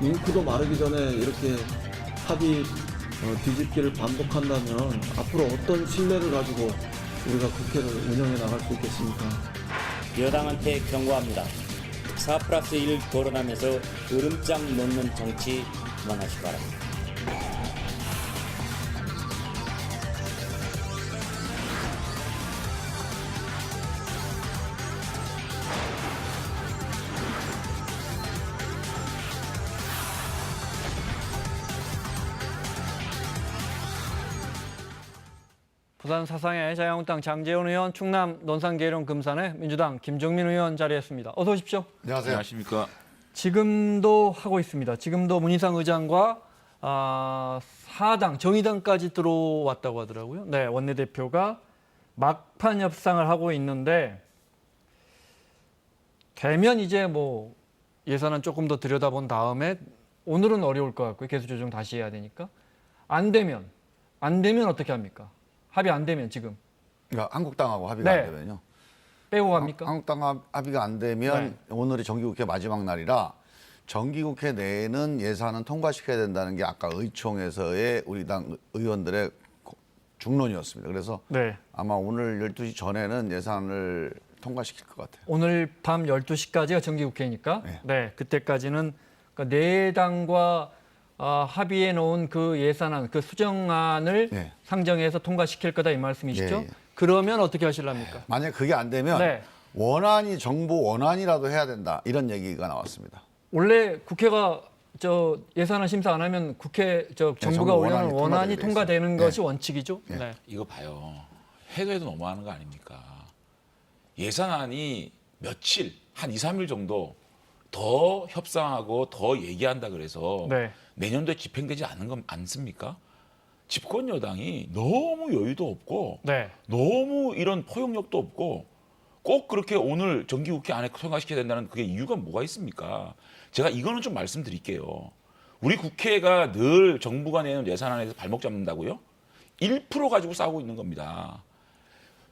잉크도 마르기 전에 이렇게 합의 뒤집기를 반복한다면 앞으로 어떤 신뢰를 가지고 우리가 국회를 운영해 나갈 수 있겠습니까? 여당한테 경고합니다. 4+1 거론하면서 으름장 놓는 정치 그만하시기 바랍니다. 부산 사상의 자유한국당 장제원 의원, 충남 논산계룡 금산의 민주당 김종민 의원 자리했습니다. 어서 오십시오. 안녕하세요. 안녕하십니까. 지금도 하고 있습니다. 지금도 문희상 의장과 사당, 정의당까지 들어왔다고 하더라고요. 네, 원내대표가 막판 협상을 하고 있는데 되면 이제 뭐 예산은 조금 더 들여다본 다음에 오늘은 어려울 것 같고요. 계속 조정 다시 해야 되니까. 안 되면 어떻게 합니까? 합의 안 되면 지금 그러니까 한국당하고 합의가 네. 안 되면요. 빼고 갑니까? 한국당 합의가 안 되면 네. 오늘이 정기국회 마지막 날이라 정기국회 내에는 예산은 통과시켜야 된다는 게 아까 의총에서의 우리 당 의원들의 중론이었습니다. 그래서 네. 아마 오늘 12시 전에는 예산을 통과시킬 것 같아요. 오늘 밤 12시까지가 정기국회니까 네, 그때까지는 그러니까 네 당과 합의해 놓은 그 예산안, 그 수정안을 네. 상정해서 통과시킬 거다 이 말씀이시죠? 예, 예. 그러면 어떻게 하실랍니까? 만약 그게 안 되면 네. 원안이 정부 원안이라도 해야 된다 이런 얘기가 나왔습니다. 원래 국회가 예산안 심사 안 하면 정부가 정부 올려놓은 원안이 원안이 통과되게 통과되는 돼 것이 있어요. 원칙이죠. 네. 네. 이거 봐요. 해도 너무하는 거 아닙니까? 예산안이 며칠, 한 2, 3일 정도 더 협상하고 더 얘기한다 그래서 네. 내년도에 집행되지 않은 건 않습니까? 집권 여당이 너무 여유도 없고 네. 너무 이런 포용력도 없고 꼭 그렇게 오늘 정기국회 안에 통과시켜야 된다는 그게 이유가 뭐가 있습니까? 제가 이거는 좀 말씀드릴게요. 우리 국회가 늘 정부가 내는 예산안에서 발목 잡는다고요? 1% 가지고 싸우고 있는 겁니다.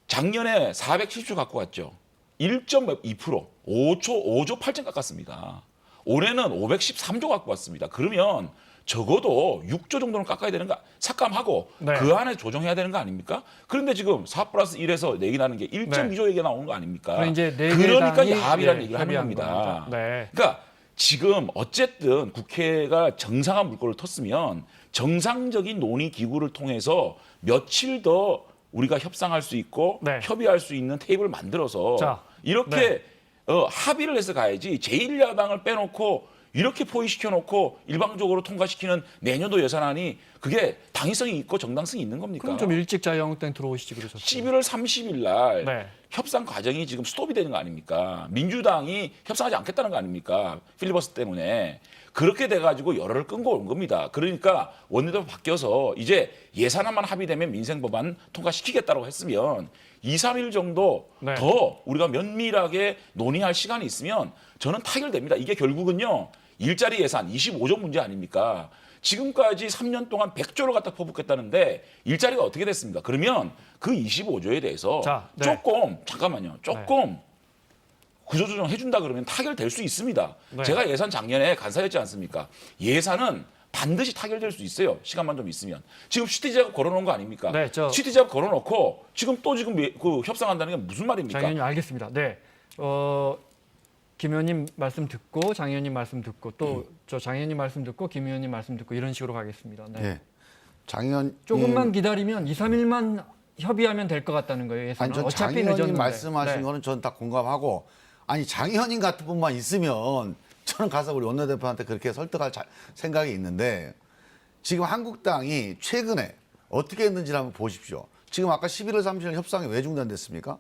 작년에 410조 갖고 왔죠. 1.2%, 5조 8천 깎았습니다. 올해는 513조 갖고 왔습니다. 그러면 적어도 6조 정도는 깎아야 되는 거 삭감하고 네. 그 안에 조정해야 되는 거 아닙니까? 그런데 지금 4+1에서 얘기나는 게 1.2조 얘기가 나오는 거 아닙니까? 그럼 이제 네 그러니까 당이, 야합이라는 예, 얘기를 하는 협의한 겁니다. 겁니다. 네. 그러니까 지금 어쨌든 국회가 정상한 물꼬를 텄으면 정상적인 논의 기구를 통해서 며칠 더 우리가 협상할 수 있고 네. 협의할 수 있는 테이블을 만들어서 자, 이렇게 합의를 해서 가야지 제1야당을 빼놓고 이렇게 포위시켜놓고 일방적으로 통과시키는 내년도 예산안이 그게 당위성이 있고 정당성이 있는 겁니까? 그럼 좀 일찍 자유한국당 들어오시지 그러셨어요. 11월 30일 날 네. 협상 과정이 지금 스톱이 되는 거 아닙니까? 민주당이 협상하지 않겠다는 거 아닙니까? 필리버스터 때문에. 그렇게 돼가지고 열흘을 끊고 온 겁니다. 그러니까 원내대표 바뀌어서 이제 예산안만 합의되면 민생법안 통과시키겠다고 했으면 2, 3일 정도 네. 더 우리가 면밀하게 논의할 시간이 있으면 저는 타결됩니다. 이게 결국은요. 일자리 예산 25조 문제 아닙니까? 지금까지 3년 동안 100조를 갖다 퍼붓겠다는데 일자리가 어떻게 됐습니까? 그러면 그 25조에 대해서 자, 네. 조금 구조조정 해준다 그러면 타결될 수 있습니다. 네. 제가 예산 작년에 간사했지 않습니까? 예산은 반드시 타결될 수 있어요. 시간만 좀 있으면. 지금 시티제압 걸어놓은 거 아닙니까? 네, 시티제압 걸어놓고 지금 그 협상한다는 게 무슨 말입니까? 장 의원님 알겠습니다. 네. 김 의원님 말씀 듣고 장 의원님 말씀 듣고 또 저 장 의원님 말씀 듣고 김 의원님 말씀 듣고 이런 식으로 가겠습니다. 네. 예. 장 의원 조금만 기다리면 2, 3일만 협의하면 될 것 같다는 거예요. 예산은. 아니, 전 어차피 장 의원님 늦었는데. 말씀하신 네. 거는 저는 다 공감하고 아니 장 의원님 같은 분만 있으면 저는 가서 우리 원내대표한테 그렇게 설득할 생각이 있는데 지금 한국당이 최근에 어떻게 했는지를 한번 보십시오. 지금 아까 11월 30일 협상이 왜 중단됐습니까?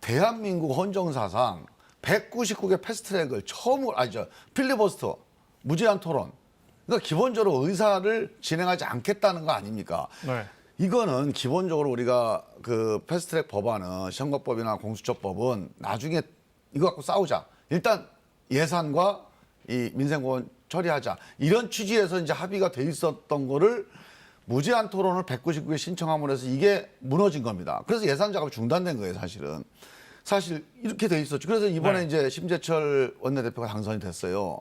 대한민국 헌정사상 199개 패스트트랙을 처음으로 필리버스터 무제한 토론. 그러니까 기본적으로 의사를 진행하지 않겠다는 거 아닙니까? 네. 이거는 기본적으로 우리가 그 패스트트랙 법안은 선거법이나 공수처법은 나중에 이거 갖고 싸우자. 일단 예산과 이 민생법원 처리하자. 이런 취지에서 이제 합의가 돼 있었던 거를 무제한 토론을 199개 신청함으로 해서 이게 무너진 겁니다. 그래서 예산 작업이 중단된 거예요, 사실은. 사실 이렇게 돼 있었죠. 그래서 이번에 네. 이제 심재철 원내대표가 당선이 됐어요.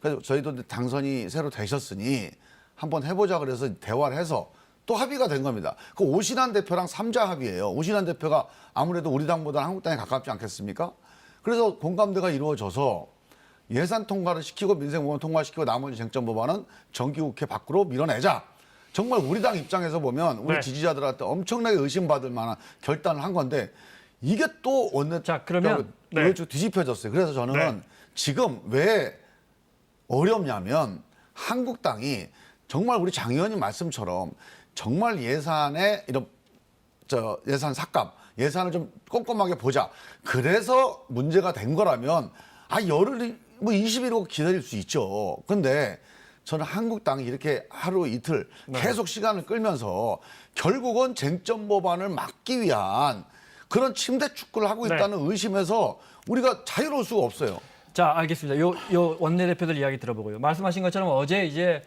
그래서 저희도 당선이 새로 되셨으니 한번 해보자 그래서 대화를 해서 또 합의가 된 겁니다. 그 오신환 대표랑 3자 합의예요. 오신환 대표가 아무래도 우리 당보다는 한국당에 가깝지 않겠습니까? 그래서 공감대가 이루어져서 예산 통과를 시키고 민생법안 통과시키고 나머지 쟁점 법안은 정기국회 밖으로 밀어내자. 정말 우리 당 입장에서 보면 우리 네. 지지자들한테 엄청나게 의심받을 만한 결단을 한 건데 이게 또 자, 그러면 네. 뒤집혀졌어요. 그래서 저는 네. 지금 왜 어렵냐면 한국당이 정말 우리 장 의원님 말씀처럼 정말 예산에 이런 예산 삭감, 예산을 좀 꼼꼼하게 보자. 그래서 문제가 된 거라면 열흘 뭐 20일이고 기다릴 수 있죠. 근데 저는 한국당이 이렇게 하루 이틀 계속 시간을 끌면서 결국은 쟁점 법안을 막기 위한 그런 침대 축구를 하고 네. 있다는 의심에서 우리가 자유로울 수가 없어요. 자, 알겠습니다. 요 원내대표들 이야기 들어보고요. 말씀하신 것처럼 어제 이제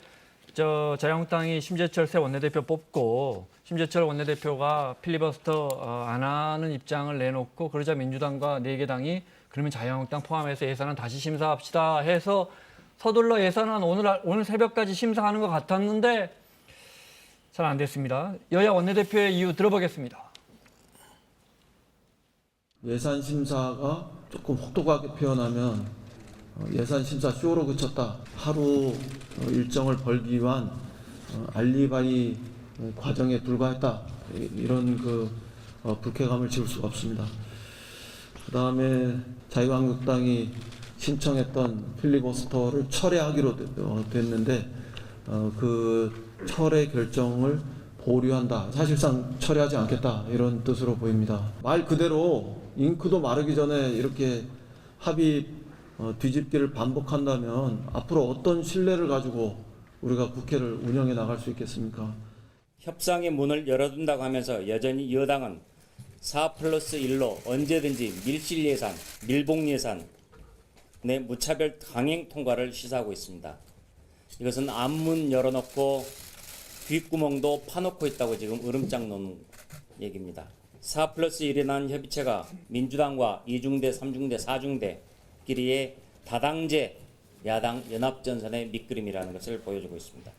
자유한국당이 심재철 새 원내대표 뽑고 심재철 원내대표가 필리버스터 안 하는 입장을 내놓고 그러자 민주당과 4개 당이 그러면 자유한국당 포함해서 예산은 다시 심사합시다 해서 서둘러 예산안 오늘 새벽까지 심사하는 것 같았는데 잘 안 됐습니다. 여야 원내대표의 이유 들어보겠습니다. 예산 심사가 조금 혹독하게 표현하면 예산 심사 쇼로 그쳤다. 하루 일정을 벌기 위한 알리바이 과정에 불과했다. 이런 불쾌감을 지울 수가 없습니다. 그다음에 자유한국당이 신청했던 필리버스터를 철회하기로 됐는데 그 철회 결정을 보류한다. 사실상 철회하지 않겠다. 이런 뜻으로 보입니다. 말 그대로 잉크도 마르기 전에 이렇게 합의 뒤집기를 반복한다면 앞으로 어떤 신뢰를 가지고 우리가 국회를 운영해 나갈 수 있겠습니까? 협상의 문을 열어둔다고 하면서 여전히 여당은 4+1로 언제든지 밀실 예산, 밀봉 예산 내 무차별 강행 통과를 시사하고 있습니다. 이것은 앞문 열어놓고 뒷구멍도 파놓고 있다고 지금 으름장 놓는 얘기입니다. 4+1이라는 협의체가 민주당과 2중대, 3중대, 4중대끼리의 다당제 야당 연합전선의 밑그림이라는 것을 보여주고 있습니다.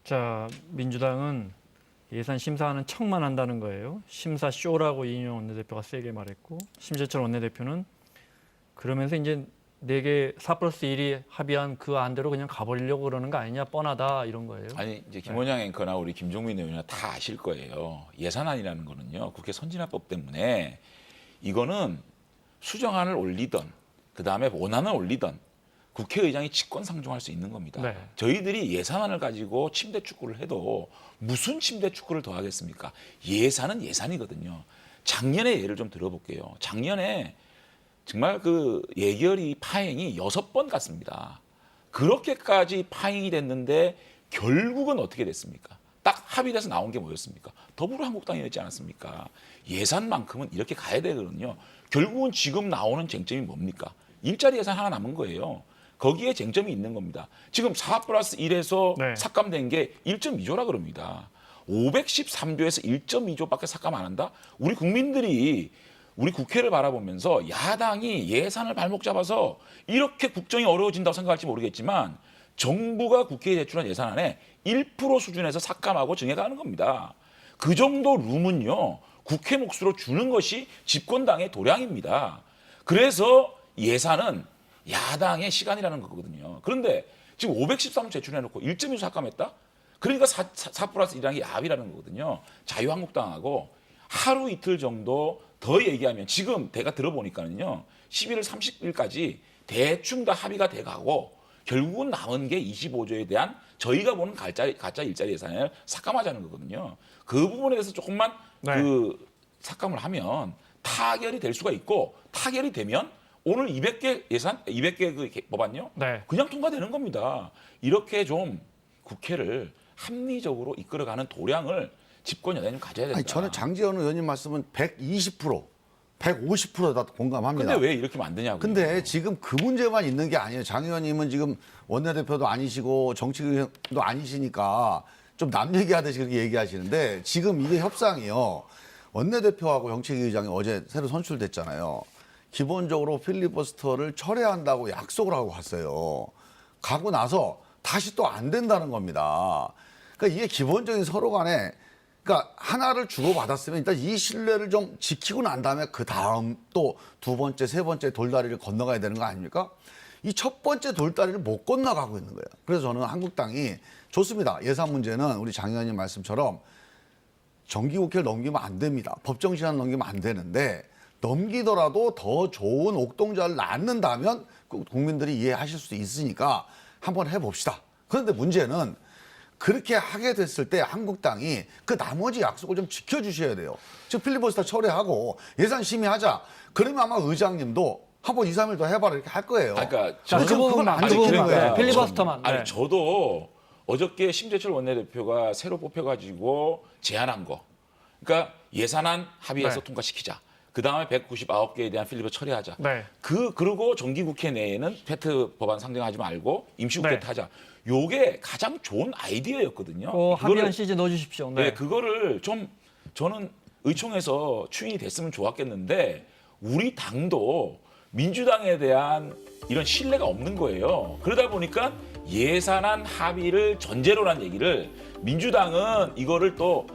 자, 민주당은 예산 심사하는 척만 한다는 거예요. 심사 쇼라고 이인영 원내대표가 세게 말했고 심재철 원내대표는 그러면서 이제 4개 4+1이 합의한 그 안대로 그냥 가버리려고 그러는 거 아니냐 뻔하다 이런 거예요. 아니 이제 김원장 앵커나 우리 김종민 의원이나 다 아실 거예요. 예산안이라는 거는요 국회 선진화법 때문에 이거는 수정안을 올리던 그 다음에 원안을 올리던 국회의장이 직권상정할 수 있는 겁니다. 네. 저희들이 예산안을 가지고 침대 축구를 해도 무슨 침대 축구를 더 하겠습니까? 예산은 예산이거든요. 작년의 예를 좀 들어볼게요. 작년에 정말 그 예결위 파행이 6번 갔습니다. 그렇게까지 파행이 됐는데 결국은 어떻게 됐습니까? 딱 합의돼서 나온 게 뭐였습니까? 더불어한국당이었지 않았습니까? 예산만큼은 이렇게 가야 되거든요. 결국은 지금 나오는 쟁점이 뭡니까? 일자리 예산 하나 남은 거예요. 거기에 쟁점이 있는 겁니다. 지금 4+1에서 네. 삭감된 게 1.2조라 그럽니다. 513조에서 1.2조밖에 삭감 안 한다? 우리 국민들이 우리 국회를 바라보면서 야당이 예산을 발목 잡아서 이렇게 국정이 어려워진다고 생각할지 모르겠지만 정부가 국회에 제출한 예산안에 1% 수준에서 삭감하고 증액하는 겁니다. 그 정도 룸은요. 국회 몫으로 주는 것이 집권당의 도량입니다. 그래서 예산은 야당의 시간이라는 거거든요. 그런데 지금 513조 제출해놓고 1.2조 삭감했다? 그러니까 4+1이라는 게 야합이라는 거거든요. 자유한국당하고 하루 이틀 정도 더 얘기하면 지금 대가 들어보니까는요. 11월 30일까지 대충 다 합의가 돼가고 결국은 남은 게 25조에 대한 저희가 보는 가짜 일자리 예산을 삭감하자는 거거든요. 그 부분에 대해서 조금만 네. 그 삭감을 하면 타결이 될 수가 있고 타결이 되면 오늘 200개 예산, 200개 그 법안요. 네. 그냥 통과되는 겁니다. 이렇게 좀 국회를 합리적으로 이끌어가는 도량을 집권 여당이 가져야 된다. 아니, 저는 장제원 의원님 말씀은 120%, 150%다 공감합니다. 근데 왜 이렇게 만드냐고요. 근데 지금 그 문제만 있는 게 아니에요. 장 의원님은 지금 원내대표도 아니시고 정치의원도 아니시니까 좀 남 얘기하듯이 그렇게 얘기하시는데 지금 이게 협상이요. 원내대표하고 정책위의장이 어제 새로 선출됐잖아요. 기본적으로 필리버스터를 철회한다고 약속을 하고 갔어요. 가고 나서 다시 또 안 된다는 겁니다. 그러니까 이게 기본적인 서로 간에 그러니까 하나를 주고받았으면 일단 이 신뢰를 좀 지키고 난 다음에 그 다음 또 두 번째, 세 번째 돌다리를 건너가야 되는 거 아닙니까? 이 첫 번째 돌다리를 못 건너가고 있는 거예요. 그래서 저는 한국당이 좋습니다. 예산 문제는 우리 장 의원님 말씀처럼 정기국회를 넘기면 안 됩니다. 법정 시간 넘기면 안 되는데 넘기더라도 더 좋은 옥동자를 낳는다면 국민들이 이해하실 수 있으니까 한번 해봅시다. 그런데 문제는 그렇게 하게 됐을 때 한국당이 그 나머지 약속을 좀 지켜주셔야 돼요. 즉 필리버스터 철회하고 예산 심의하자. 그러면 아마 의장님도 한번 2, 3일 더 해봐라 이렇게 할 거예요. 그러니까 자, 그 부분만 아니, 그 부분만 그러니까 필리버스터만. 아니 네. 저도 어저께 심재철 원내대표가 새로 뽑혀가지고 제안한 거, 그러니까 예산안 합의해서 네. 통과시키자. 그 다음에 198개에 대한 필리버 처리하자. 네. 그리고 정기국회 내에는 페트 법안 상정하지 말고 임시국회 네. 타자. 요게 가장 좋은 아이디어였거든요. 합의한 시즌 넣어주십시오. 네. 네, 그거를 좀 저는 의총에서 추인이 됐으면 좋았겠는데 우리 당도 민주당에 대한 이런 신뢰가 없는 거예요. 그러다 보니까 예산안 합의를 전제로란 얘기를 민주당은 이거를 또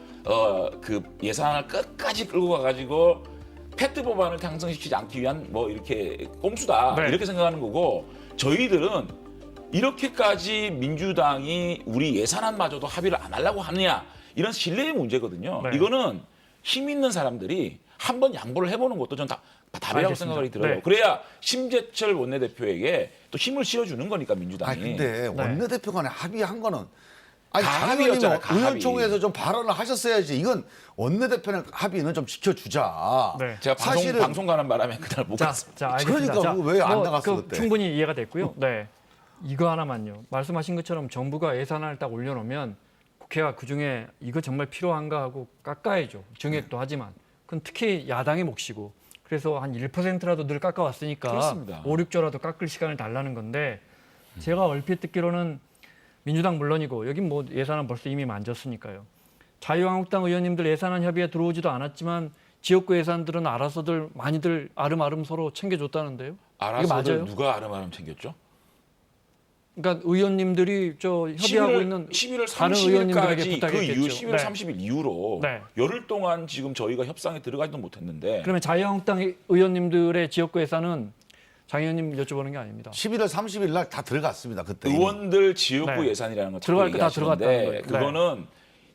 그 예산안을 끝까지 끌고 가가지고 페트 법안을 당선시키지 않기 위한 뭐 이렇게 꼼수다 네. 이렇게 생각하는 거고 저희들은 이렇게까지 민주당이 우리 예산안마저도 합의를 안 하려고 하느냐 이런 신뢰의 문제거든요. 네. 이거는 힘 있는 사람들이 한번 양보를 해보는 것도 전 답이라고 알겠습니다. 생각이 들어요. 네. 그래야 심재철 원내대표에게 또 힘을 실어주는 거니까 민주당이. 아니 근데 원내대표 간에 합의한 거는 아니 다 장 의원님은 합의였잖아요, 다 의원총회에서 좀 발언을 하셨어야지. 이건 원내대표는 합의는 좀 지켜주자. 네. 제가 사실은 방송 가는 바람에 그날 못 자, 갔습니다. 자, 알겠습니다. 그러니까 자, 왜안 나갔어, 그때? 충분히 이해가 됐고요. 네. 이거 하나만요. 말씀하신 것처럼 정부가 예산안을 딱 올려놓으면 국회가 그중에 이거 정말 필요한가 하고 깎아야죠. 증액도 하지만. 그건 특히 야당의 몫이고. 그래서 한 1%라도 늘 깎아왔으니까 그렇습니다. 5, 6조라도 깎을 시간을 달라는 건데 제가 얼핏 듣기로는 민주당 물론이고 여긴 뭐 예산안 벌써 이미 만졌으니까요. 자유한국당 의원님들 예산안 협의에 들어오지도 않았지만 지역구 예산들은 알아서들 많이들 아름아름 서로 챙겨줬다는데요. 알아서 맞아요? 누가 아름아름 챙겼죠? 그러니까 의원님들이 저 협의하고 있는 11월 다른 의원님들에게 30일까지 그 부탁했겠죠. 이후 11월 네. 30일 이후로 네. 열흘 동안 지금 저희가 협상에 들어가지도 못했는데 그러면 자유한국당 의원님들의 지역구 예산은 장 의원님 여쭤보는 게 아닙니다. 11월 30일 날 다 들어갔습니다. 그때 이미. 의원들 지역구 네. 예산이라는 거 들어갈 거 다 얘기하시는데 들어갔다는 거예요. 네. 그거는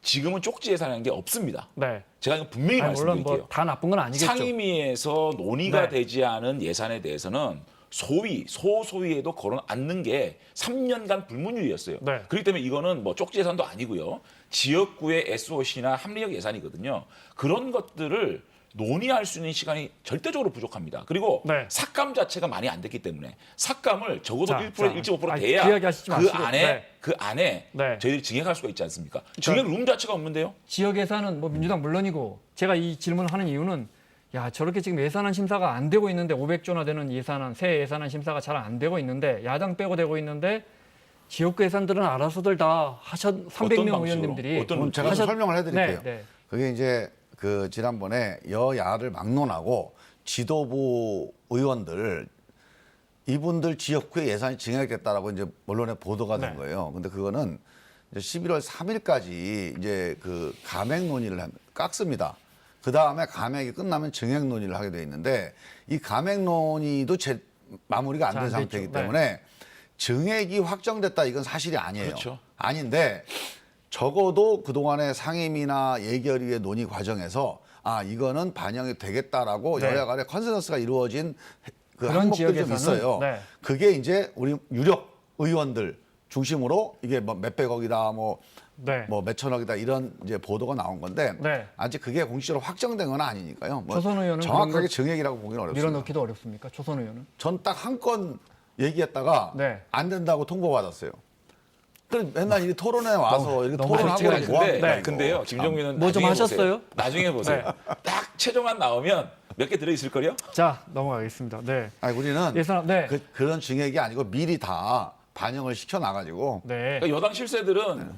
지금은 쪽지 예산이라는 게 없습니다. 네. 제가 이거 분명히 아니, 물론 말씀드릴게요. 뭐 다 나쁜 건 아니겠죠. 상임위에서 논의가 네. 되지 않은 예산에 대해서는 소소위에도 거론 않는 게 3년간 불문율이었어요. 네. 그렇기 때문에 이거는 뭐 쪽지 예산도 아니고요. 지역구의 SOC나 합리적 예산이거든요. 그런 것들을 논의할 수 있는 시간이 절대적으로 부족합니다. 그리고 네. 삭감 자체가 많이 안 됐기 때문에 삭감을 적어도 자, 1%, 자. 1.5% 아니, 돼야 그 이야기 하시지 마시고. 네. 그 안에 네. 저희들이 증액할 수가 있지 않습니까? 증액 룸 자체가 없는데요. 지역 예산은 뭐 민주당 물론이고 제가 이 질문을 하는 이유는 야 저렇게 지금 예산안 심사가 안 되고 있는데 500조나 되는 예산안 새 예산안 심사가 잘 안 되고 있는데 야당 빼고 되고 있는데 지역구 예산들은 알아서들 다 하셨 300명 방식으로? 의원님들이 어떤 그럼 제가 좀 설명을 해드릴게요. 네, 네. 그게 이제 그 지난번에 여야를 막론하고 지도부 의원들 이분들 지역구의 예산이 증액됐다라고 이제 언론에 보도가 된 네. 거예요. 근데 그거는 이제 11월 3일까지 이제 그 감액 논의를 깎습니다. 그 다음에 감액이 끝나면 증액 논의를 하게 돼 있는데 이 감액 논의도 마무리가 안 잘 된 안 상태이기 됐죠. 때문에 증액이 확정됐다 이건 사실이 아니에요. 그렇죠. 아닌데 적어도 그동안의 상임위나 예결위의 논의 과정에서 아 이거는 반영이 되겠다라고 네. 여야 간의 컨센서스가 이루어진 그 그런 항목들이 좀 지역에서는, 있어요. 네. 그게 이제 우리 유력 의원들 중심으로 이게 뭐 몇백억이다 뭐 네. 몇천억이다 이런 이제 보도가 나온 건데 네. 아직 그게 공식적으로 확정된 건 아니니까요. 뭐 초선 의원은 그런 정확하게 거 증액이라고 보기는 어렵습니다. 밀어넣기도 어렵습니까? 초선 의원은? 전 딱 한 건 얘기했다가 네. 안 된다고 통보받았어요. 그럼 맨날 이 토론에 와서 이렇게 너무 토론하고 솔직하게 뭐 합니까, 근데, 이거? 근데요, 김정민은 뭐좀 나중에 하셨어요? 보세요. 나중에 보세요. 딱 최종안 나오면 몇 개 들어 있을 걸요? 자 넘어가겠습니다. 네. 아니 우리는 예산 네. 그런 증액이 아니고 미리 다 반영을 시켜 나가지고 네. 그러니까 여당 실세들은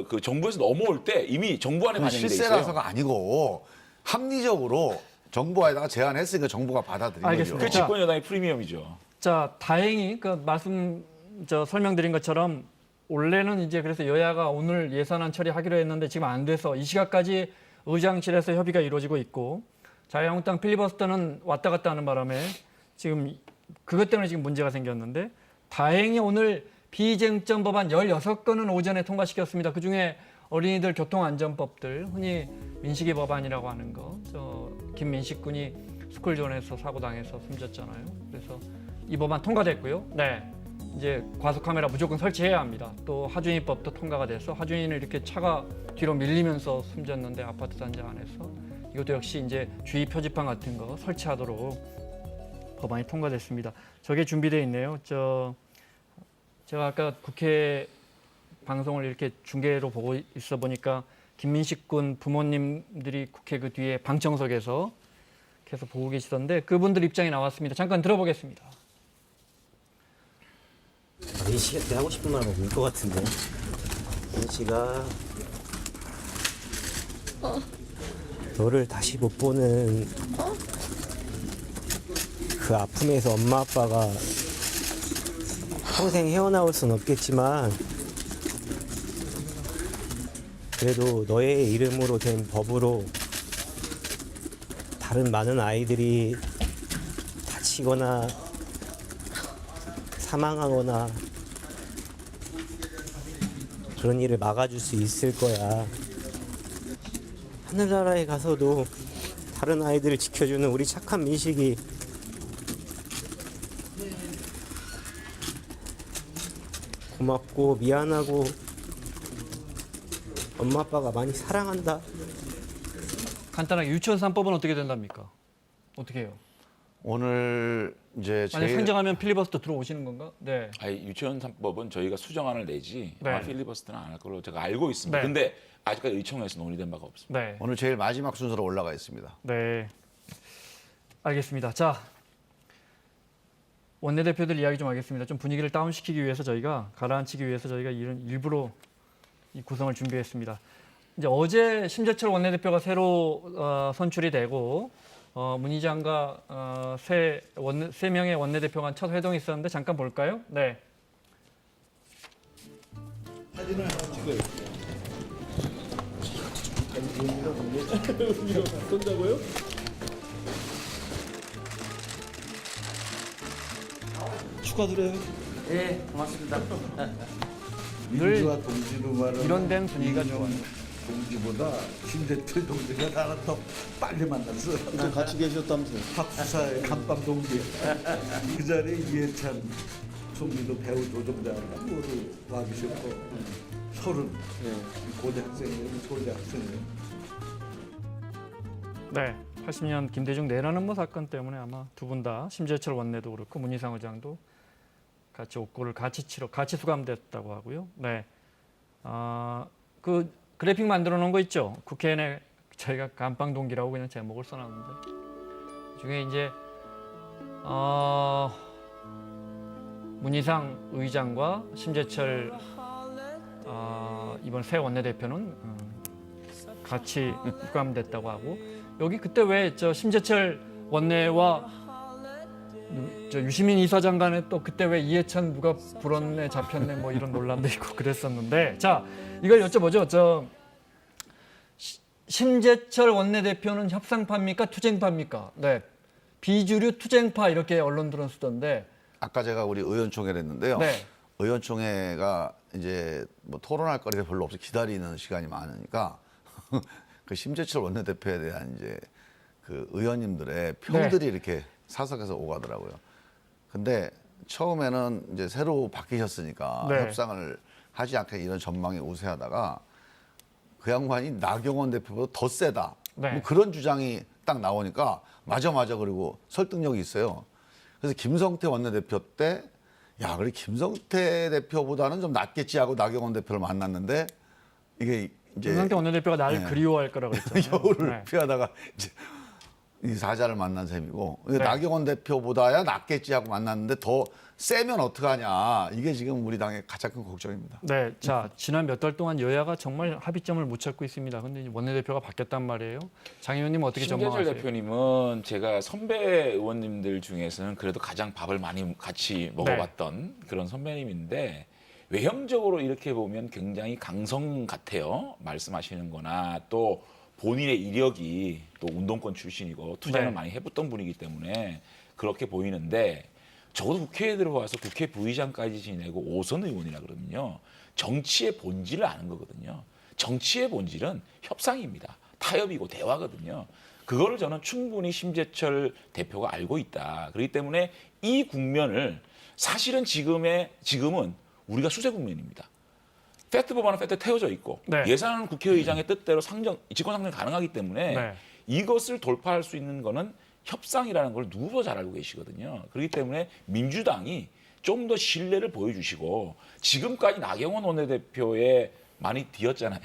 그 정부에서 넘어올 때 이미 정부 안에 반영돼 있어요. 실세라서가 아니고 합리적으로 정부에다가 제안했으니까 정부가 받아들인 알겠습니다. 그 거죠. 집권 여당의 프리미엄이죠. 자 다행히 그 말씀 저 설명드린 것처럼 원래는 이제 그래서 여야가 오늘 예산안 처리하기로 했는데 지금 안 돼서 이 시각까지 의장실에서 협의가 이루어지고 있고 자유한국당 필리버스터는 왔다 갔다 하는 바람에 지금 그것 때문에 지금 문제가 생겼는데 다행히 오늘 비쟁점 법안 16건은 오전에 통과시켰습니다. 그중에 어린이들 교통안전법들, 흔히 민식이 법안이라고 하는 거, 김민식 군이 스쿨존에서 사고당해서 숨졌잖아요. 그래서 이 법안 통과됐고요. 네, 이제 과속카메라 무조건 설치해야 합니다. 또 하준이법도 통과가 돼서 하준이는 이렇게 차가 뒤로 밀리면서 숨졌는데 아파트 단지 안에서 이것도 역시 이제 주의 표지판 같은 거 설치하도록 법안이 통과됐습니다. 저게 준비되어 있네요. 제가 아까 국회 방송을 이렇게 중계로 보고 있어 보니까 김민식 군 부모님들이 국회 그 뒤에 방청석에서 계속 보고 계시던데 그분들 입장이 나왔습니다. 잠깐 들어보겠습니다. 민식이한테 하고 싶은 말 하면 울것 같은데. 민식아, 너를 다시 못 보는 그 아픔에서 엄마 아빠가 평생 헤어나올 순 없겠지만 그래도 너의 이름으로 된 법으로 다른 많은 아이들이 다치거나 사망하거나 그런 일을 막아줄 수 있을 거야. 하늘나라에 가서도 다른 아이들을 지켜주는 우리 착한 민식이 고맙고 미안하고 엄마 아빠가 많이 사랑한다. 간단하게 유치원 3법은 어떻게 된답니까? 어떻게 해요? 오늘 이제 만약 제일 상정하면 필리버스터 들어오시는 건가? 네. 아니, 유치원 3법은 저희가 수정안을 내지 네. 아마 필리버스터는 안 할 걸로 제가 알고 있습니다. 네. 근데 아직까지 의총에서 논의된 바가 없습니다. 네. 오늘 제일 마지막 순서로 올라가 있습니다. 네. 알겠습니다. 자, 원내대표들 이야기 좀 하겠습니다. 좀 분위기를 다운시키기 위해서 저희가 가라앉히기 위해서 저희가 일부러 이 구성을 준비했습니다. 이제 어제 심재철 원내대표가 새로 선출이 되고 문 의장과 세 명의 원내대표 간 첫 회동이 있었는데 잠깐 볼까요? 네. 사진을 하나 찍어요. 쏜다고요? 축하드려요. 네, 고맙습니다. 민주와 동지로 말하는 이런 데는 분위기가 좋아요. 동지보다 심재철 동지가 나는 더 빨리 만났어. 그때 같이 계셨다면서요? 합수사의 감방 동지. 그 자리에 이해찬 총리도 배우 조정장을 모두 와 계셨고 30 고대학생이에요. 고대학생이에요. 네. 80년 김대중 내라는 뭐 사건 때문에 아마 두 분 다 심재철 원내도 그렇고 문희상 의장도 같이 옥고를 같이 수감됐다고 하고요. 네. 그 그래픽 만들어 놓은 거 있죠. 국회 내 저희가 감방 동기라고 그냥 제목을 써놨는데 중에 이제 문희상 의장과 심재철 이번 새 원내대표는 같이 수감됐다고 하고 여기 그때 왜 심재철 원내와 유시민 이사장 간에 또 그때 왜 이해찬 누가 불었네 잡혔네 뭐 이런 논란도 있고 그랬었는데 자 이걸 여쭤보죠. 심재철 원내대표는 협상파입니까 투쟁파입니까? 네 비주류 투쟁파 이렇게 언론들은 쓰던데 아까 제가 우리 의원총회를 했는데요. 네. 의원총회가 이제 뭐 토론할 거리가 별로 없어 기다리는 시간이 많으니까 그 심재철 원내대표에 대한 이제 그 의원님들의 평들이 이렇게 사석에서 오가더라고요. 근데 처음에는 이제 새로 바뀌셨으니까 네. 협상을 하지 않게 이런 전망이 우세하다가 그 양반이 나경원 대표보다 더 세다. 네. 뭐 그런 주장이 딱 나오니까 맞아 그리고 설득력이 있어요. 그래서 김성태 원내대표 때 야, 그래 김성태 대표보다는 좀 낫겠지 하고 나경원 대표를 만났는데 이게 이제 김성태 원내대표가 나를 네. 그리워할 거라고 그랬잖아요. 여우를 네. 피하다가 이제 이 사자를 만난 셈이고 네. 나경원 대표보다야 낫겠지 하고 만났는데 더 세면 어떡하냐. 이게 지금 우리 당의 가장 큰 걱정입니다. 네, 자 지난 몇 달 동안 여야가 정말 합의점을 못 찾고 있습니다. 그런데 원내대표가 바뀌었단 말이에요. 장 의원님 어떻게 심재철 전망하세요? 대표님은 제가 선배 의원님들 중에서는 그래도 가장 밥을 많이 같이 먹어봤던 그런 선배님인데 외형적으로 이렇게 보면 굉장히 강성 같아요. 말씀하시는 거나 또 본인의 이력이 또 운동권 출신이고 투자를 네. 많이 해봤던 분이기 때문에 그렇게 보이는데 적어도 국회에 들어와서 국회 부의장까지 지내고 5선 의원이라 그러면요. 정치의 본질을 아는 거거든요. 정치의 본질은 협상입니다. 타협이고 대화거든요. 그거를 저는 충분히 심재철 대표가 알고 있다. 그렇기 때문에 이 국면을 사실은 지금은 우리가 수세 국면입니다. 팩트 법안은 팩트 태워져 있고 네. 예산은 국회의장의 뜻대로 직권 상정 가능하기 때문에 네. 이것을 돌파할 수 있는 거는 협상이라는 걸 누구보다 잘 알고 계시거든요. 그렇기 때문에 민주당이 좀 더 신뢰를 보여주시고 지금까지 나경원 원내대표의 많이 뒤었잖아요.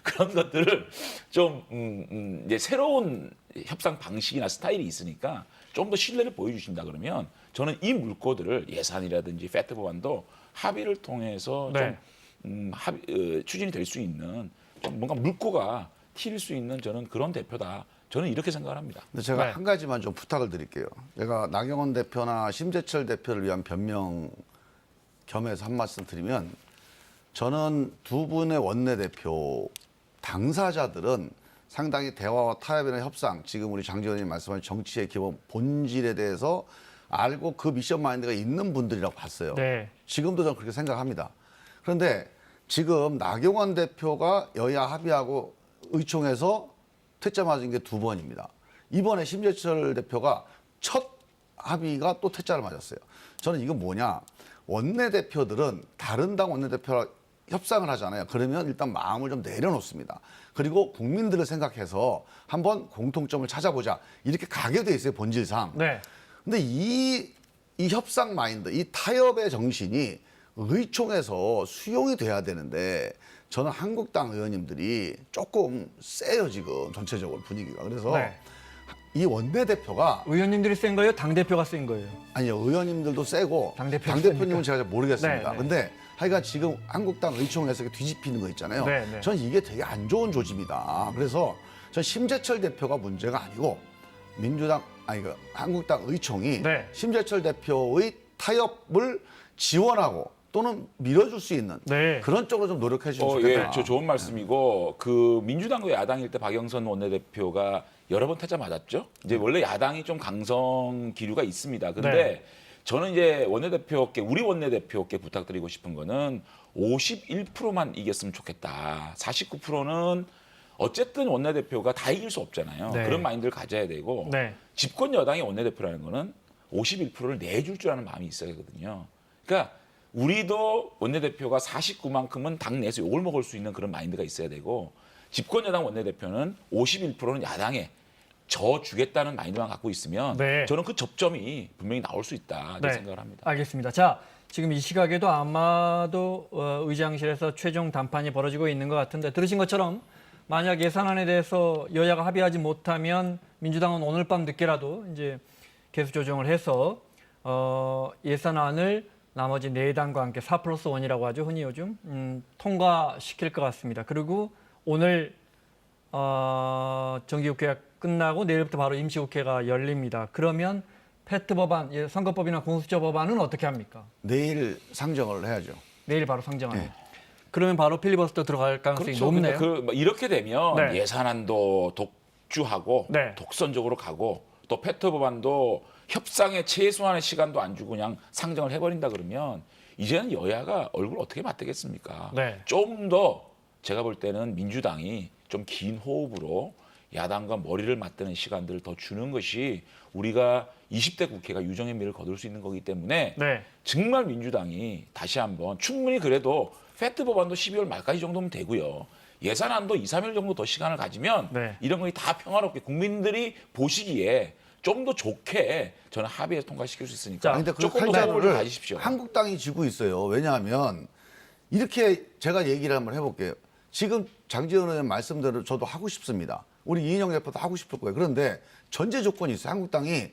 그런 것들을 좀 이제 새로운 협상 방식이나 스타일이 있으니까 좀 더 신뢰를 보여주신다 그러면 저는 이 물꼬들을 예산이라든지 팩트 법안도 합의를 통해서 네. 좀 추진이 될 수 있는 좀 뭔가 물꼬가 튈 수 있는 저는 그런 대표다. 저는 이렇게 생각을 합니다. 근데 제가 네. 한 가지만 좀 부탁을 드릴게요. 제가 나경원 대표나 심재철 대표를 위한 변명 겸해서 한 말씀 드리면 저는 두 분의 원내대표 당사자들은 상당히 대화와 타협이나 협상, 지금 우리 장 의원님 말씀하신 정치의 기본 본질에 대해서 알고 그 미션 마인드가 있는 분들이라고 봤어요. 네. 지금도 저는 그렇게 생각합니다. 그런데 지금 나경원 대표가 여야 합의하고 의총에서 퇴짜 맞은 게 2번입니다. 이번에 심재철 대표가 첫 합의가 또 퇴짜를 맞았어요. 저는 이건 뭐냐. 원내대표들은 다른 당 원내대표와 협상을 하잖아요. 그러면 일단 마음을 좀 내려놓습니다. 그리고 국민들을 생각해서 한번 공통점을 찾아보자. 이렇게 가게 돼 있어요. 본질상. 네. 근데 이 협상 마인드, 이 타협의 정신이 의총에서 수용이 돼야 되는데 저는 한국당 의원님들이 조금 세요 지금 전체적으로 분위기가. 그래서 네. 이 원내대표가 의원님들이 센 거예요? 당 대표가 센 거예요? 아니요 의원님들도 세고 당대표가 당대표님은 세니까. 제가 잘 모르겠습니다. 네, 네. 근데 하여간 지금 한국당 의총에서 이렇게 뒤집히는 거 있잖아요. 네, 네. 저는 이게 되게 안 좋은 조짐이다. 그래서 전 심재철 대표가 문제가 아니고 한국당 의총이 네. 심재철 대표의 타협을 지원하고 또는 밀어줄 수 있는 네. 그런 쪽으로 좀 노력해 주시면 좋겠다. 예, 저 좋은 말씀이고 그 민주당과 야당일 때 박영선 원내대표가 여러 번 퇴짜 맞았죠. 이제 원래 야당이 좀 강성 기류가 있습니다. 근데 네. 저는 이제 우리 원내대표께 부탁드리고 싶은 거는 51%만 이겼으면 좋겠다. 49%는 어쨌든 원내대표가 다 이길 수 없잖아요. 네. 그런 마인드를 가져야 되고 네. 집권 여당의 원내대표라는 거는 51%를 내줄 줄 아는 마음이 있어야 되거든요. 그러니까 우리도 원내대표가 49만큼은 당 내에서 욕을 먹을 수 있는 그런 마인드가 있어야 되고 집권 여당 원내대표는 51%는 야당에 져 주겠다는 마인드만 갖고 있으면 네. 저는 그 접점이 분명히 나올 수 있다 이렇게 생각을 합니다. 알겠습니다. 자, 지금 이 시각에도 아마도 의장실에서 최종談判이 벌어지고 있는 것 같은데 들으신 것처럼 만약 예산안에 대해서 여야가 합의하지 못하면 민주당은 오늘 밤 늦게라도 이제 개수 조정을 해서 예산안을 나머지 4당과 함께 4+1이라고 하죠. 흔히 요즘 통과시킬 것 같습니다. 그리고 오늘 정기국회가 끝나고 내일부터 바로 임시국회가 열립니다. 그러면 팩트 법안, 선거법이나 공수처 법안은 어떻게 합니까? 내일 상정을 해야죠. 내일 바로 상정하는. 네. 그러면 바로 필리버스터 들어갈 가능성이 그렇죠. 높네요. 그러니까 이렇게 되면 네. 예산안도 독주하고 네. 독선적으로 가고 또 팩트 법안도 협상에 최소한의 시간도 안 주고 그냥 상정을 해버린다 그러면 이제는 여야가 얼굴 어떻게 맞대겠습니까? 네. 좀 더 제가 볼 때는 민주당이 좀 긴 호흡으로 야당과 머리를 맞대는 시간들을 더 주는 것이 우리가 20대 국회가 유정의 미를 거둘 수 있는 거기 때문에 네. 정말 민주당이 다시 한번 충분히 그래도 팩트 법안도 12월 말까지 정도면 되고요. 예산안도 2, 3일 정도 더 시간을 가지면 네. 이런 것이 다 평화롭게 국민들이 보시기에 좀 더 좋게 저는 합의해서 통과시킬 수 있으니까 아니, 근데 그 조금 더 호흡을 좀 판단을 가지십시오. 한국당이 지고 있어요. 왜냐하면 이렇게 제가 얘기를 한번 해볼게요. 지금 장지원 의원 말씀대로 저도 하고 싶습니다. 우리 이인영 대표도 하고 싶을 거예요. 그런데 전제 조건이 있어요. 한국당이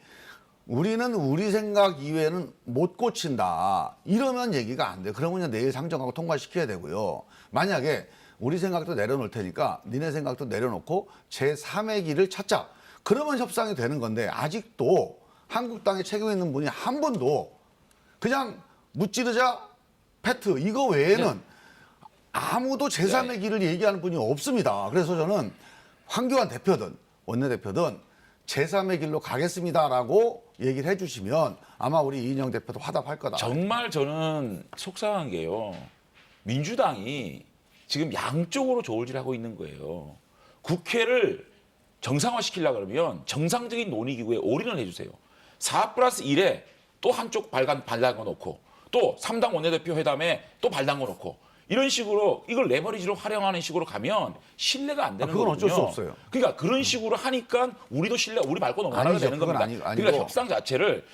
우리는 우리 생각 이외에는 못 고친다. 이러면 얘기가 안 돼요. 그러면 내일 상정하고 통과시켜야 되고요. 만약에 우리 생각도 내려놓을 테니까 니네 생각도 내려놓고 제3의 길을 찾자. 그러면 협상이 되는 건데 아직도 한국당에 책임 있는 분이 한 분도 그냥 무찌르자 패트 이거 외에는 아무도 제3의 길을 얘기하는 분이 없습니다. 그래서 저는 황교안 대표든 원내대표든 제3의 길로 가겠습니다라고 얘기를 해주시면 아마 우리 이인영 대표도 화답할 거다. 정말 저는 속상한 게요. 민주당이 지금 양쪽으로 저울질하고 있는 거예요. 국회를 정상화시키려고 그러면 정상적인 논의기구에 올인을 해주세요. 4+1에 또 한쪽 발 담궈 놓고 또 3당 원내대표 회담에 또 발 담궈 놓고 이런 식으로 이걸 레버리지로 활용하는 식으로 가면 신뢰가 안 되는 그건 거거든요. 어쩔 수 없어요. 그러니까 그런 식으로 하니까 우리도 우리 밟고 넘어가게 아니죠. 되는 그건 겁니다. 아니고. 그러니까 협상 자체를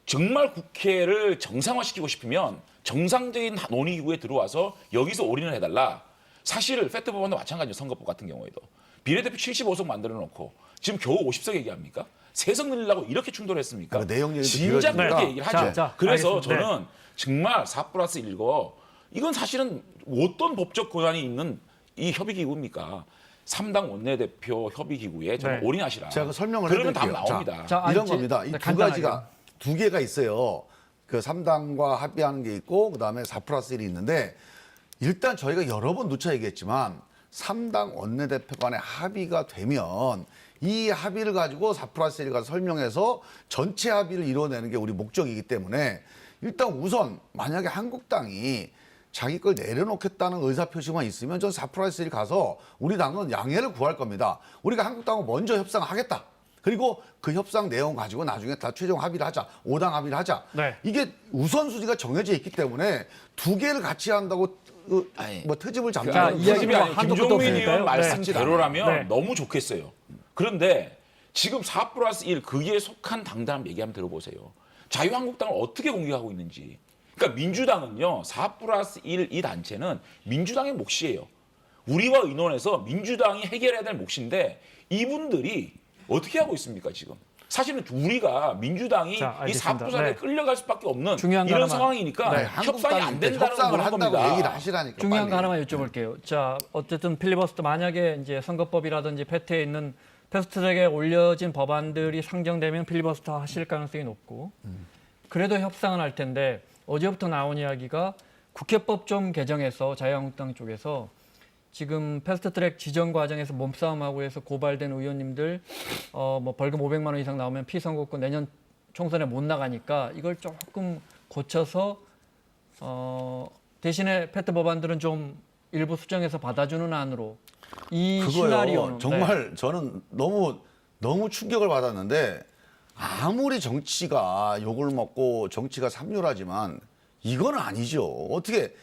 정말 국회를 정상화시키고 싶으면 정상적인 논의기구에 들어와서 여기서 올인을 해달라. 사실 페트 법안도 마찬가지예요. 선거법 같은 경우에도. 비례대표 75석 만들어 놓고 지금 겨우 50석 얘기합니까? 3석 늘리려고 이렇게 충돌했습니까? 그 내용 얘기도 진작 길어지니까. 그렇게 얘기를 하죠. 자, 그래서 알겠습니다. 저는 정말 4+1거 이건 사실은 어떤 법적 권한이 있는 이 협의기구입니까? 3당 원내대표 협의기구에 저는 네. 올인하시라. 제가 그 설명을 그러면 해드릴게요. 답 나옵니다. 자, 이런 아니, 겁니다. 이 네, 두 간단하게. 가지가 두 개가 있어요. 그 3당과 합의하는 게 있고 그다음에 4+1이 있는데 일단 저희가 여러 번 누차 얘기했지만 3당 원내대표 간의 합의가 되면 이 합의를 가지고 4+1을 가서 설명해서 전체 합의를 이뤄내는 게 우리 목적이기 때문에 일단 우선 만약에 한국당이 자기 걸 내려놓겠다는 의사표시만 있으면 전 4+1 가서 우리 당은 양해를 구할 겁니다. 우리가 한국당과 먼저 협상하겠다. 그리고 그 협상 내용 가지고 나중에 다 최종 합의를 하자. 5당 합의를 하자. 네. 이게 우선순위가 정해져 있기 때문에 두 개를 같이 한다고 아니, 뭐 트집을 자, 잡는 이야기 이야기 아니 한도 끝도 김종민 없으니까요. 의원 말씀대로라면 네. 너무 좋겠어요. 그런데 지금 4+1 거기에 속한 당단 얘기하면 들어보세요. 자유한국당을 어떻게 공격하고 있는지. 그러니까 민주당은요. 4+1 이 단체는 민주당의 몫이에요. 우리와 의논해서 민주당이 해결해야 될 몫인데 이분들이 어떻게 하고 있습니까 지금? 사실은 우리가 민주당이 자, 이 알겠습니다. 4+1에 네. 끌려갈 수밖에 없는 중요한 거 이런 하나만. 상황이니까 네. 협상이 안 된다는 협상을 그런 한다고 겁니다. 얘기를 하시라니까. 중요한 거 빨리. 하나만 여쭤볼게요. 자, 어쨌든 필리버스터 만약에 이제 선거법이라든지 패트에 있는 패스트트랙에 올려진 법안들이 상정되면 필리버스터 하실 가능성이 높고 그래도 협상은 할 텐데 어제부터 나온 이야기가 국회법 좀 개정해서 자유한국당 쪽에서 지금 패스트트랙 지정 과정에서 몸싸움하고 해서 고발된 의원님들 뭐 벌금 500만 원 이상 나오면 피선거권 내년 총선에 못 나가니까 이걸 조금 고쳐서 대신에 패트 법안들은 좀 일부 수정해서 받아주는 안으로 이 시나리오는 그거요. 정말 저는 너무 충격을 받았는데 아무리 정치가 욕을 먹고 정치가 삼류라지만 이건 아니죠. 어떻게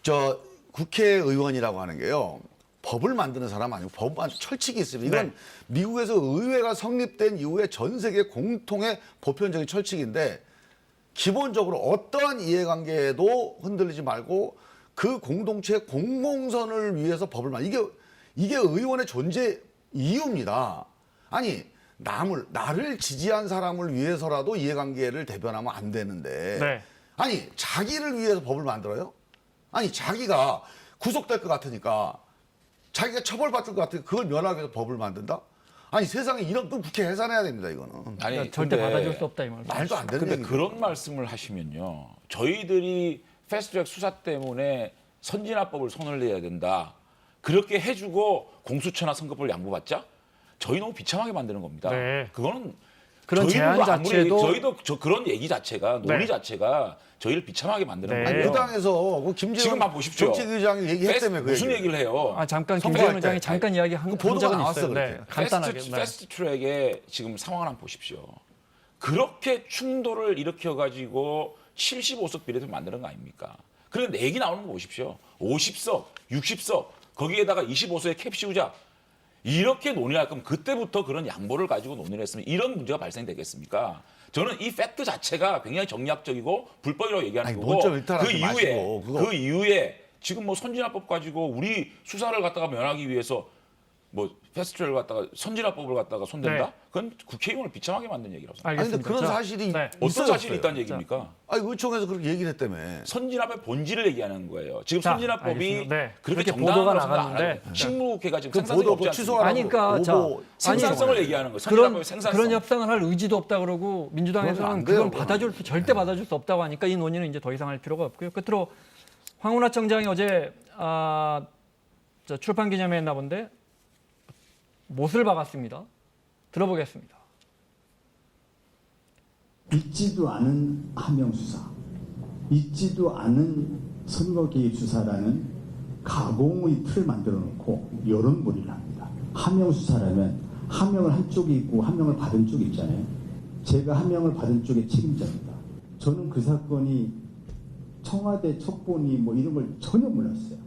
저 국회의원이라고 하는 게요. 법을 만드는 사람 아니고 법만 철칙이 있습니다. 이건 네. 미국에서 의회가 성립된 이후에 전 세계 공통의 보편적인 철칙인데 기본적으로 어떠한 이해관계에도 흔들리지 말고 그 공동체의 공공선을 위해서 법을 이게 의원의 존재 이유입니다. 아니 나를 지지한 사람을 위해서라도 이해관계를 대변하면 안 되는데 네. 아니 자기를 위해서 법을 만들어요? 아니 자기가 구속될 것 같으니까 자기가 처벌받을 것 같으니까 그걸 면하기 위해서 법을 만든다? 아니 세상에 이런 건 국회 해산해야 됩니다 이거는. 아니, 그러니까 절대 근데 받아줄 수 없다 이 말. 말도 안 되는 근데 얘기죠. 그런 말씀을 하시면요. 저희들이 패스트트랙 수사 때문에 선진화법을 손을 내야 된다. 그렇게 해주고 공수처나 선거법을 양보받자? 저희 너무 비참하게 만드는 겁니다. 네. 그거는 그런 제안 저희도 아무리 자체도 저희도 그런 얘기 자체가 논의 네. 자체가 저희를 비참하게 만드는 네. 아니 거예요. 그 당에서 그 김재원 지금만 보십시오. 정책위장이 얘기했다며 그 무슨 얘기를. 얘기를 해요? 아 잠깐 선거할 김재원 때. 의장이 잠깐 이야기 한 보도가 적은 나왔어, 있어요. 네, 그렇게. 간단하게. 네. 패스트트랙의 지금 상황을 한번 보십시오. 그렇게 충돌을 일으켜가지고 75석 비례대표 만드는 거 아닙니까? 그런데 내기 나오는 거 보십시오. 50석, 60석, 거기에다가 25석의 캡 씌우자. 이렇게 논의할 거면 그때부터 그런 양보를 가지고 논의를 했으면 이런 문제가 발생되겠습니까? 저는 이 팩트 자체가 굉장히 정략적이고 불법이라고 얘기하는 아니, 거고 논점 일탈하지 그 이후에 마시고, 그거. 그 이후에 지금 뭐 선진화법 가지고 우리 수사를 갖다가 면하기 위해서 뭐 패스트트랙을 갖다가 선진화법을 갖다가 손댄다? 네. 그건 국회의원을 비참하게 만든 얘기라고 생각합니다. 아니 근데 알겠습니다. 그런 자, 사실이 네. 어떤 있어요, 사실이 없어요? 있다는 얘기입니까? 아니 의총에서 그렇게 얘기를 했다며. 선진화법의 본질을 얘기하는 거예요. 지금 자, 선진화법이 알겠습니다. 네. 그렇게 그렇게 정당한 보도가 것은 나갔는데, 식무국회가 지금 그 생산성이 보도 없지 그거 않습니까? 취소하라고 아니, 그러니까 자, 오보 생산성을 얘기하는 거예요. 그런 선진화법의 생산성. 그런 협상을 할 의지도 없다 그러고 그러면 민주당에서는 안 돼요, 그건 그건. 받아줄 수 절대 받아줄 수 없다고 하니까 이 논의는 이제 더 이상 할 필요가 없고요. 끝으로 황운하 청장이 어제 출판 기념회 했나 본데 못을 박았습니다. 들어보겠습니다. 있지도 않은 하명 수사, 있지도 않은 선거 개입 수사라는 가공의 틀을 만들어 놓고 여론몰이를 합니다. 하명 수사라면 하명을 한쪽이 있고 하명을 받은 쪽이 있잖아요. 제가 하명을 받은 쪽의 책임자입니다. 저는 그 사건이 청와대 첩보니 뭐 이런 걸 전혀 몰랐어요.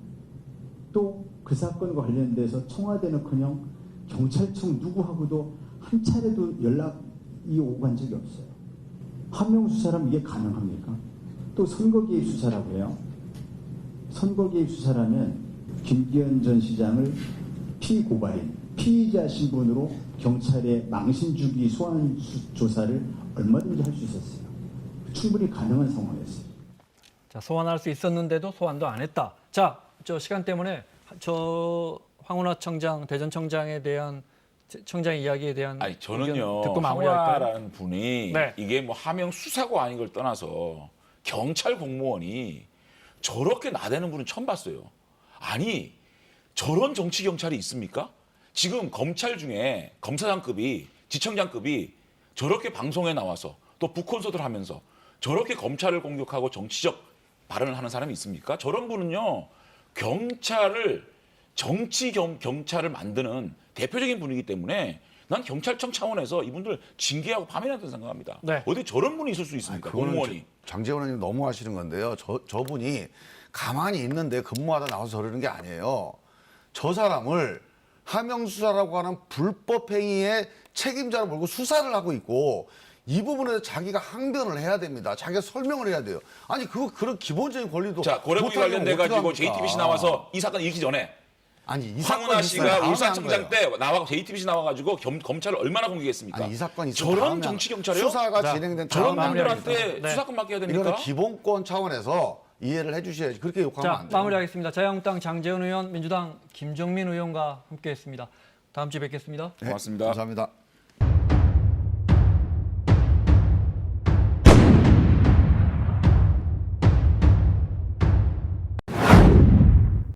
또 그 사건과 관련돼서 청와대는커녕 경찰청 누구하고도 한 차례도 연락이 오고 간 적이 없어요. 하명 수사라면 이게 가능합니까? 또 선거 개입 수사라고 해요. 선거 개입 수사라면 김기현 전 시장을 피고발인, 피의자 신분으로 경찰에 망신 주기 소환 조사를 얼마든지 할 수 있었어요. 충분히 가능한 상황이었어요. 자, 소환할 수 있었는데도 소환도 안 했다. 자, 저 시간 때문에 저 황운하 청장, 대전 청장에 대한 청장의 이야기에 대한 아니 의견 저는요. 듣고 마무리할까요? 황운하라는 분이 네. 이게 뭐 하명 수사고 아닌 걸 떠나서 경찰 공무원이 저렇게 나대는 분은 처음 봤어요. 아니 저런 정치 경찰이 있습니까? 지금 검찰 중에 검사장급이 지청장급이 저렇게 방송에 나와서 또 북콘서트를 하면서 저렇게 검찰을 공격하고 정치적 발언을 하는 사람이 있습니까? 저런 분은요. 경찰을 경찰을 만드는 대표적인 분이기 때문에 난 경찰청 차원에서 이분들 징계하고 파면해야 된다고 생각합니다. 네. 어디 저런 분이 있을 수 있습니까? 그거는 공무원이. 장재원 의원님 너무 하시는 건데요. 저분이 가만히 있는데 근무하다 나와서 저러는 게 아니에요. 저 사람을 하명수사라고 하는 불법 행위의 책임자로 몰고 수사를 하고 있고 이 부분에서 자기가 항변을 해야 됩니다. 자기가 설명을 해야 돼요. 아니 그런 기본적인 권리도 자 고래고기 못하게 관련돼 어떻게 가지고 합니까? JTBC 나와서 이 사건 일기 전에 아니 이 황운하 사건 씨가 울산청장 때 나와 JTBC 나와가지고 검찰을 얼마나 공격했습니까? 아니 이 사건 있으면 저런 다음에 정치 경찰이요? 수사가 자, 진행된 저런 다음에 분들한테 네. 수사권 맡겨야 이거는 됩니까? 기본권 차원에서 이해를 해주셔야지. 그렇게 욕하면 자, 안 돼요. 마무리하겠습니다. 자유한국당 장재원 의원, 민주당 김종민 의원과 함께했습니다. 다음 주에 뵙겠습니다. 네, 고맙습니다. 감사합니다.